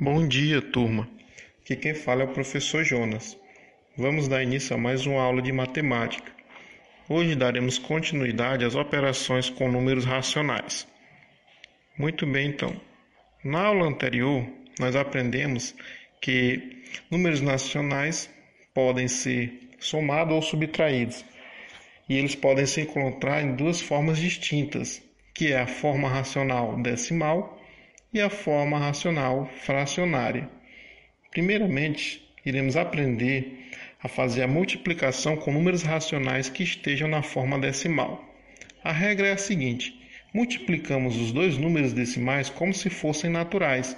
Bom dia, turma. Aqui quem fala é o professor Jonas. Vamos dar início a mais uma aula de matemática. Hoje daremos continuidade às operações com números racionais. Muito bem, então. Na aula anterior, nós aprendemos que números racionais podem ser somados ou subtraídos. E eles podem se encontrar em duas formas distintas, que é a forma racional decimal e a forma racional fracionária. Primeiramente, iremos aprender a fazer a multiplicação com números racionais que estejam na forma decimal. A regra é a seguinte: multiplicamos os dois números decimais como se fossem naturais.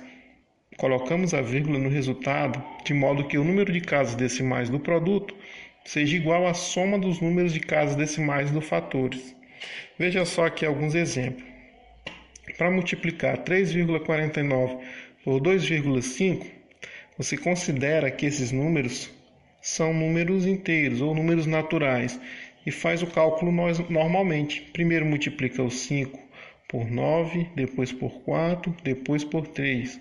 Colocamos a vírgula no resultado, de modo que o número de casas decimais do produto seja igual à soma dos números de casas decimais dos fatores. Veja só aqui alguns exemplos. Para multiplicar 3,49 por 2,5, você considera que esses números são números inteiros ou números naturais e faz o cálculo normalmente. Primeiro multiplica o 5 por 9, depois por 4, depois por 3.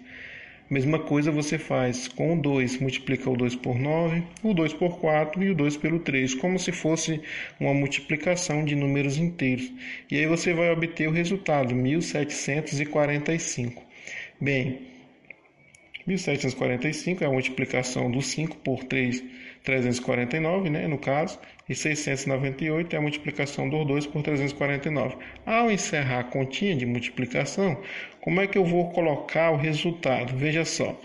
Mesma coisa você faz com o 2, multiplica o 2 por 9, o 2 por 4 e o 2 pelo 3, como se fosse uma multiplicação de números inteiros. E aí você vai obter o resultado, 1745. Bem, 1745 é a multiplicação do 5 por 3, 349, no caso, e 698 é a multiplicação do 2 por 349. Ao encerrar a continha de multiplicação, como é que eu vou colocar o resultado? Veja só,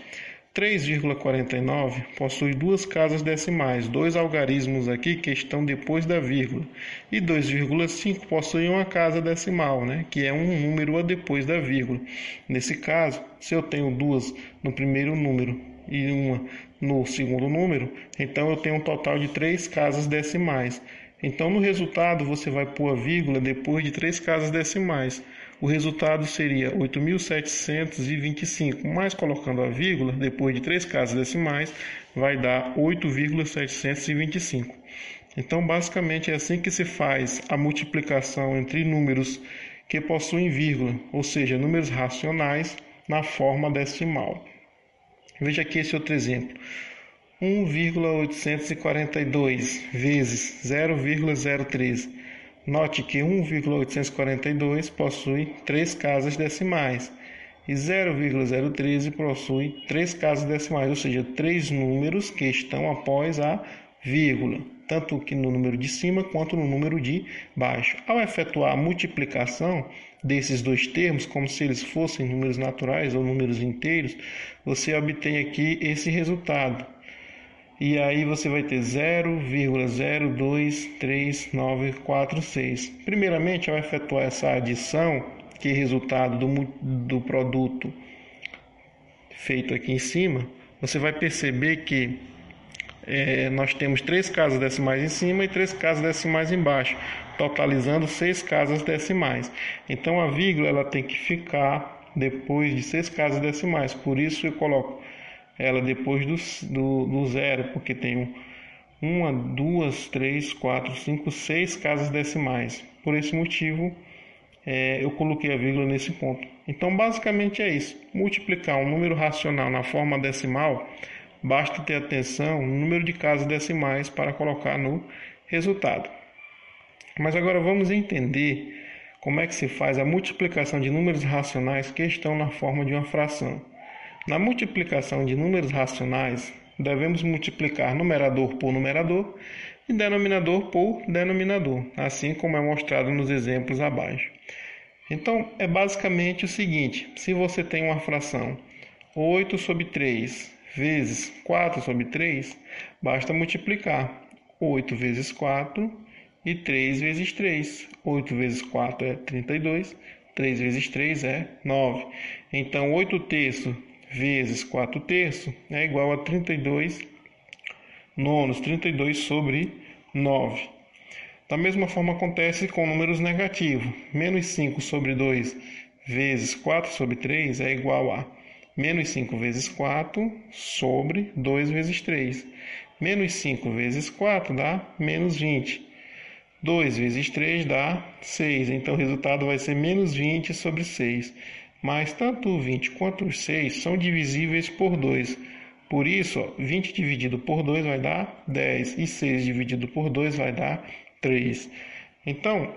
3,49 possui duas casas decimais, dois algarismos aqui que estão depois da vírgula, e 2,5 possui uma casa decimal, que é um número depois da vírgula. Nesse caso, se eu tenho duas no primeiro número e uma no segundo número, então eu tenho um total de 3 casas decimais. Então, no resultado, você vai pôr a vírgula depois de 3 casas decimais. O resultado seria 8.725, mas colocando a vírgula depois de 3 casas decimais, vai dar 8,725. Então, basicamente, é assim que se faz a multiplicação entre números que possuem vírgula, ou seja, números racionais, na forma decimal. Veja aqui esse outro exemplo. 1,842 vezes 0,013. Note que 1,842 possui 3 casas decimais e 0,013 possui 3 casas decimais, ou seja, 3 números que estão após a vírgula, tanto que no número de cima quanto no número de baixo. Ao efetuar a multiplicação desses dois termos, como se eles fossem números naturais ou números inteiros, você obtém aqui esse resultado. E aí você vai ter 0,0239446. Primeiramente, ao efetuar essa adição, que é resultado do produto feito aqui em cima, você vai perceber que nós temos 3 casas decimais em cima e 3 casas decimais embaixo, totalizando 6 casas decimais. Então a vírgula ela tem que ficar depois de 6 casas decimais, por isso eu coloco ela depois do zero, porque tem 1, 2, 3, 4, 5, 6 casas decimais. Por esse motivo, eu coloquei a vírgula nesse ponto. Então, basicamente é isso. Multiplicar um número racional na forma decimal, basta ter atenção no número de casas decimais para colocar no resultado. Mas agora vamos entender como é que se faz a multiplicação de números racionais que estão na forma de uma fração. Na multiplicação de números racionais, devemos multiplicar numerador por numerador e denominador por denominador, assim como é mostrado nos exemplos abaixo. Então, é basicamente o seguinte: se você tem uma fração 8 sobre 3 vezes 4 sobre 3, basta multiplicar 8 vezes 4 e 3 vezes 3. 8 vezes 4 é 32, 3 vezes 3 é 9. Então, 8 terços vezes 4 terços é igual a 32 nonos, 32 sobre 9. Da mesma forma acontece com números negativos. Menos 5 sobre 2 vezes 4 sobre 3 é igual a menos 5 vezes 4 sobre 2 vezes 3. Menos 5 vezes 4 dá menos 20. 2 vezes 3 dá 6. Então o resultado vai ser menos 20 sobre 6. mas tanto o 20 quanto o 6 são divisíveis por 2. Por isso, 20 dividido por 2 vai dar 10 e 6 dividido por 2 vai dar 3. Então,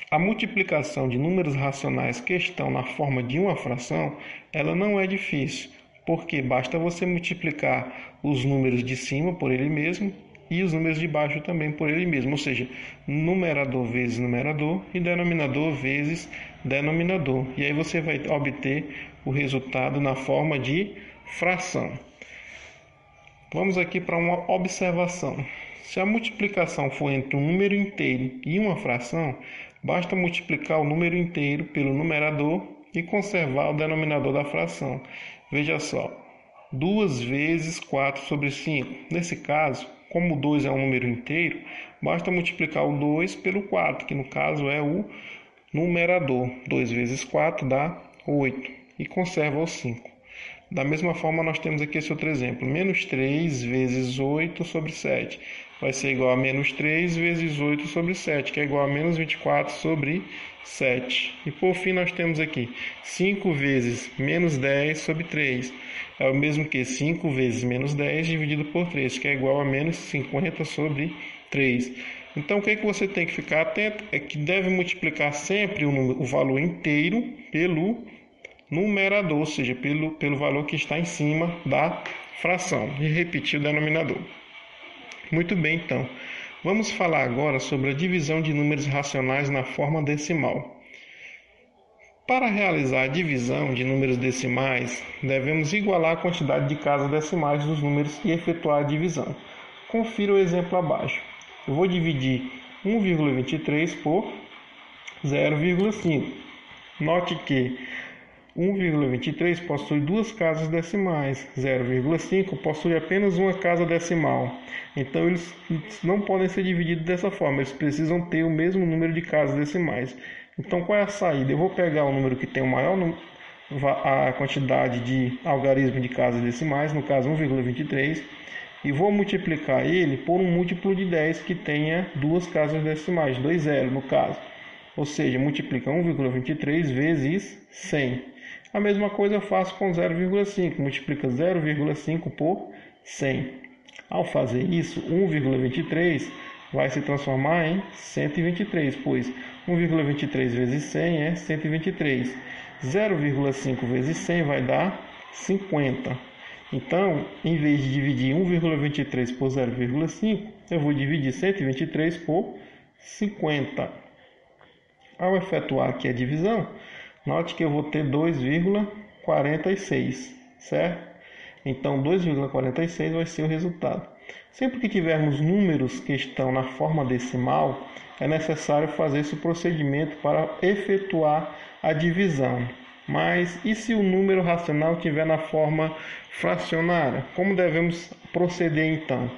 a multiplicação de números racionais que estão na forma de uma fração, ela não é difícil, porque basta você multiplicar os números de cima por ele mesmo e os números de baixo também por ele mesmo, ou seja, numerador vezes numerador e denominador vezes denominador. E aí você vai obter o resultado na forma de fração. Vamos aqui para uma observação. Se a multiplicação for entre um número inteiro e uma fração, basta multiplicar o número inteiro pelo numerador e conservar o denominador da fração. Veja só, 2 vezes 4 sobre 5. Nesse caso, como o 2 é um número inteiro, basta multiplicar o 2 pelo 4, que no caso é o numerador. 2 vezes 4 dá 8 e conserva o 5. Da mesma forma, nós temos aqui esse outro exemplo. Menos 3 vezes 8 sobre 7 vai ser igual a menos 3 vezes 8 sobre 7, que é igual a menos 24 sobre 7. E por fim, nós temos aqui 5 vezes menos 10 sobre 3. É o mesmo que 5 vezes menos 10 dividido por 3, que é igual a menos 50 sobre 3. Então, o que você tem que ficar atento é que deve multiplicar sempre o valor inteiro pelo numerador, ou seja, pelo valor que está em cima da fração, e repetir o denominador. Muito bem, então, vamos falar agora sobre a divisão de números racionais na forma decimal. Para realizar a divisão de números decimais, devemos igualar a quantidade de casas decimais dos números e efetuar a divisão. Confira o exemplo abaixo. Eu vou dividir 1,23 por 0,5. Note que 1,23 possui duas casas decimais, 0,5 possui apenas uma casa decimal. Então, eles não podem ser divididos dessa forma, eles precisam ter o mesmo número de casas decimais. Então, qual é a saída? Eu vou pegar o número que tem o maior a quantidade de algarismo de casas decimais, no caso 1,23, e vou multiplicar ele por um múltiplo de 10 que tenha duas casas decimais, 2 zeros no caso. Ou seja, multiplica 1,23 vezes 100. A mesma coisa eu faço com 0,5, multiplica 0,5 por 100. Ao fazer isso, 1,23 vai se transformar em 123, pois 1,23 vezes 100 é 123. 0,5 vezes 100 vai dar 50. Então, em vez de dividir 1,23 por 0,5, eu vou dividir 123 por 50. Ao efetuar aqui a divisão, note que eu vou ter 2,46, certo? Então, 2,46 vai ser o resultado. Sempre que tivermos números que estão na forma decimal, é necessário fazer esse procedimento para efetuar a divisão. Mas e se o número racional estiver na forma fracionária? Como devemos proceder então?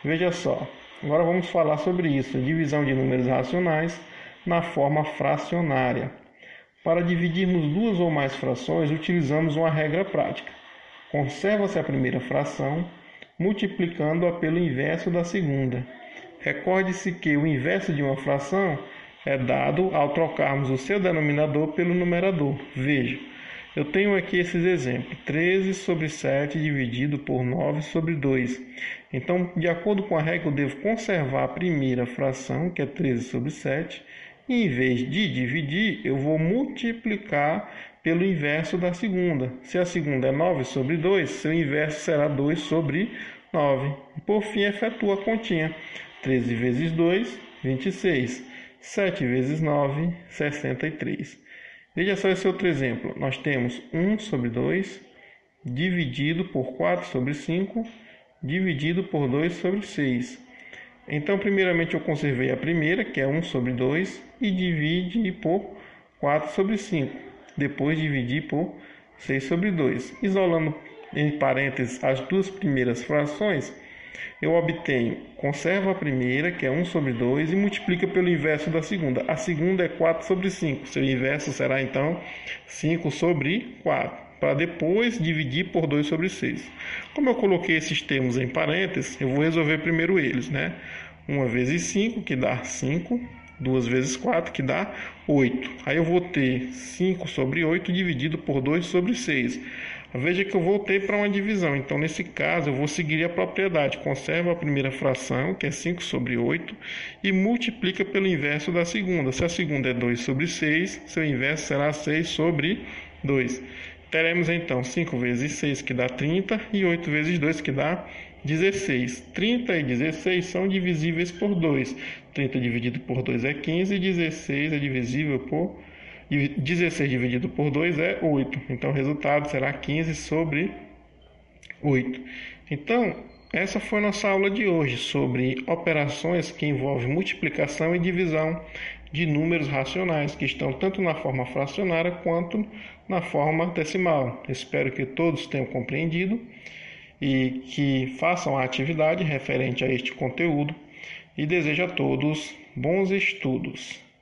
Veja só, agora vamos falar sobre isso, a divisão de números racionais na forma fracionária. Para dividirmos duas ou mais frações, utilizamos uma regra prática. Conserva-se a primeira fração, multiplicando-a pelo inverso da segunda. Recorde-se que o inverso de uma fração é dado ao trocarmos o seu denominador pelo numerador. Veja, eu tenho aqui esses exemplos. 13 sobre 7 dividido por 9 sobre 2. Então, de acordo com a regra, eu devo conservar a primeira fração, que é 13 sobre 7, e em vez de dividir, eu vou multiplicar pelo inverso da segunda. Se a segunda é 9 sobre 2, seu inverso será 2 sobre 9. Por fim, efetua a continha. 13 vezes 2, 26. 7 vezes 9, 63. Veja só esse outro exemplo. Nós temos 1 sobre 2, dividido por 4 sobre 5, dividido por 2 sobre 6. Então, primeiramente, eu conservei a primeira, que é 1 sobre 2, e dividi por 4 sobre 5. Depois, dividi por 6 sobre 2. Isolando em parênteses as duas primeiras frações, eu obtenho, conservo a primeira, que é 1 sobre 2, e multiplica pelo inverso da segunda. A segunda é 4 sobre 5. Seu inverso será, então, 5 sobre 4. Para depois dividir por 2 sobre 6. Como eu coloquei esses termos em parênteses, eu vou resolver primeiro eles, né? 1 vezes 5, que dá 5. 2 vezes 4, que dá 8. Aí eu vou ter 5 sobre 8 dividido por 2 sobre 6. Veja que eu voltei para uma divisão, então nesse caso eu vou seguir a propriedade. Conserva a primeira fração, que é 5 sobre 8, e multiplica pelo inverso da segunda. Se a segunda é 2 sobre 6, seu inverso será 6 sobre 2. Teremos então 5 vezes 6, que dá 30, e 8 vezes 2, que dá 16. 30 e 16 são divisíveis por 2. 30 dividido por 2 é 15, e 16 é divisível por 16 dividido por 2 é 8. Então o resultado será 15 sobre 8. Então, essa foi a nossa aula de hoje sobre operações que envolvem multiplicação e divisão de números racionais, que estão tanto na forma fracionária quanto na forma decimal. Espero que todos tenham compreendido e que façam a atividade referente a este conteúdo, e desejo a todos bons estudos.